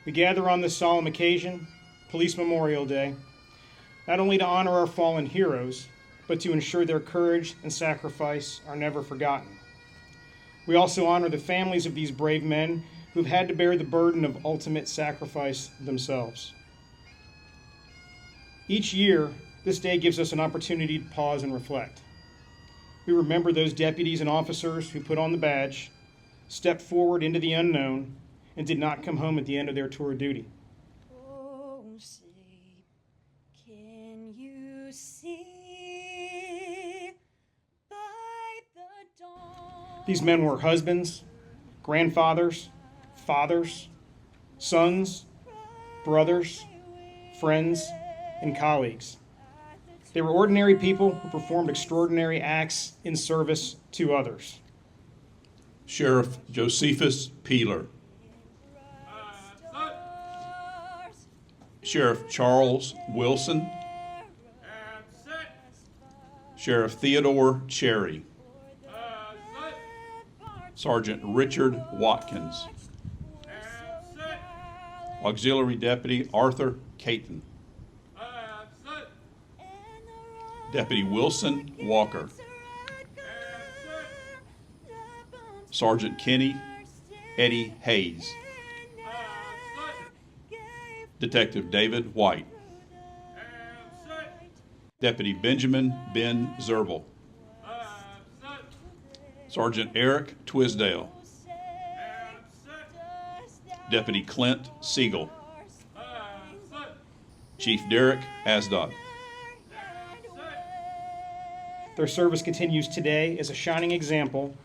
We gather on this solemn occasion, Police Memorial Day, not only to honor our fallen heroes, but to ensure their courage and sacrifice are never forgotten. We also honor the families of these brave men who've had to bear the burden of ultimate sacrifice themselves. Each year, this day gives us an opportunity to pause and reflect. We remember those deputies and officers who put on the badge, stepped forward into the unknown, and did not come home at the end of their tour of duty. Oh, sleep, can you see by the dawn? These men were husbands, grandfathers, fathers, sons, brothers, friends, and colleagues. They were ordinary people who performed extraordinary acts in service to others. Sheriff Josephus Peeler. Sheriff Charles Wilson. Sheriff Theodore Cherry. Sergeant Richard Watkins. Auxiliary Deputy Arthur Caton. Deputy Wilson Walker. Sergeant Kenny Eddie Hayes. Detective David White. Deputy Benjamin Ben Zerbel. Sergeant Eric Twisdale. Deputy Clint Siegel. Chief Derek Asdod. Their service continues today as a shining example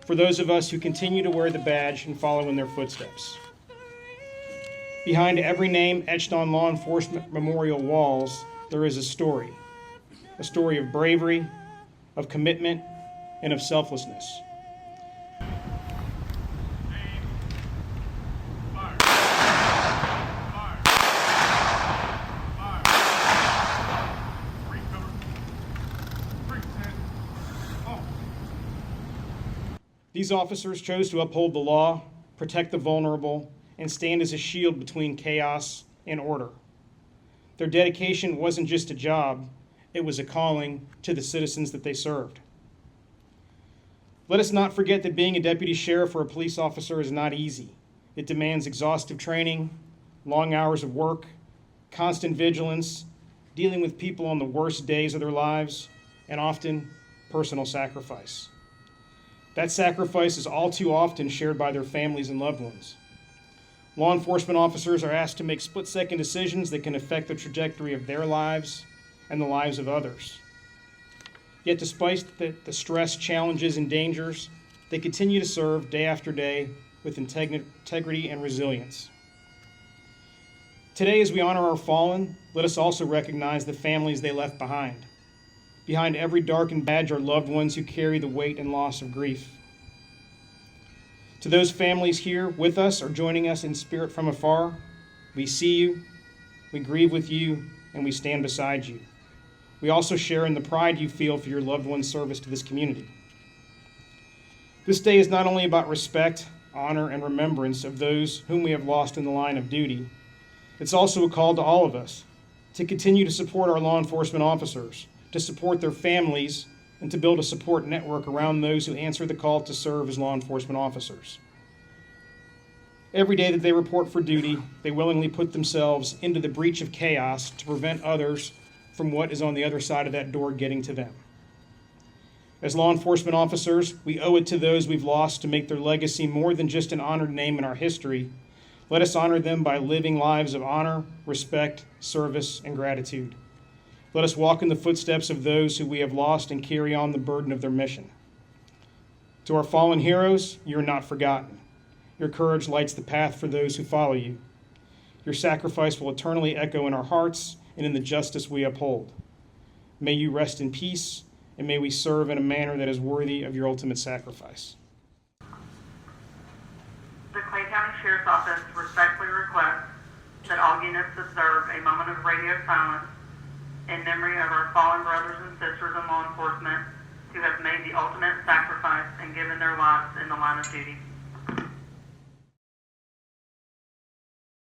for those of us who continue to wear the badge and follow in their footsteps. Behind every name etched on law enforcement memorial walls, there is a story of bravery, of commitment, and of selflessness. These officers chose to uphold the law, protect the vulnerable, and stand as a shield between chaos and order. Their dedication wasn't just a job, it was a calling to the citizens that they served. Let us not forget that being a deputy sheriff or a police officer is not easy. It demands exhaustive training, long hours of work, constant vigilance, dealing with people on the worst days of their lives, and often personal sacrifice. That sacrifice is all too often shared by their families and loved ones. Law enforcement officers are asked to make split-second decisions that can affect the trajectory of their lives and the lives of others. Yet despite the stress, challenges, and dangers, they continue to serve day after day with integrity and resilience. Today, as we honor our fallen, let us also recognize the families they left behind. Behind every darkened badge are loved ones who carry the weight and loss of grief. To those families here with us or joining us in spirit from afar, we see you, we grieve with you, and we stand beside you. We also share in the pride you feel for your loved one's service to this community. This day is not only about respect, honor, and remembrance of those whom we have lost in the line of duty, it's also a call to all of us to continue to support our law enforcement officers, to support their families, and to build a support network around those who answer the call to serve as law enforcement officers. Every day that they report for duty, they willingly put themselves into the breach of chaos to prevent others from what is on the other side of that door getting to them. As law enforcement officers, we owe it to those we've lost to make their legacy more than just an honored name in our history. Let us honor them by living lives of honor, respect, service, and gratitude. Let us walk in the footsteps of those who we have lost and carry on the burden of their mission. To our fallen heroes, you are not forgotten. Your courage lights the path for those who follow you. Your sacrifice will eternally echo in our hearts and in the justice we uphold. May you rest in peace, and may we serve in a manner that is worthy of your ultimate sacrifice. The Clay County Sheriff's Office respectfully requests that all units observe a moment of radio silence in memory of our fallen brothers and sisters in law enforcement who have made the ultimate sacrifice and given their lives in the line of duty.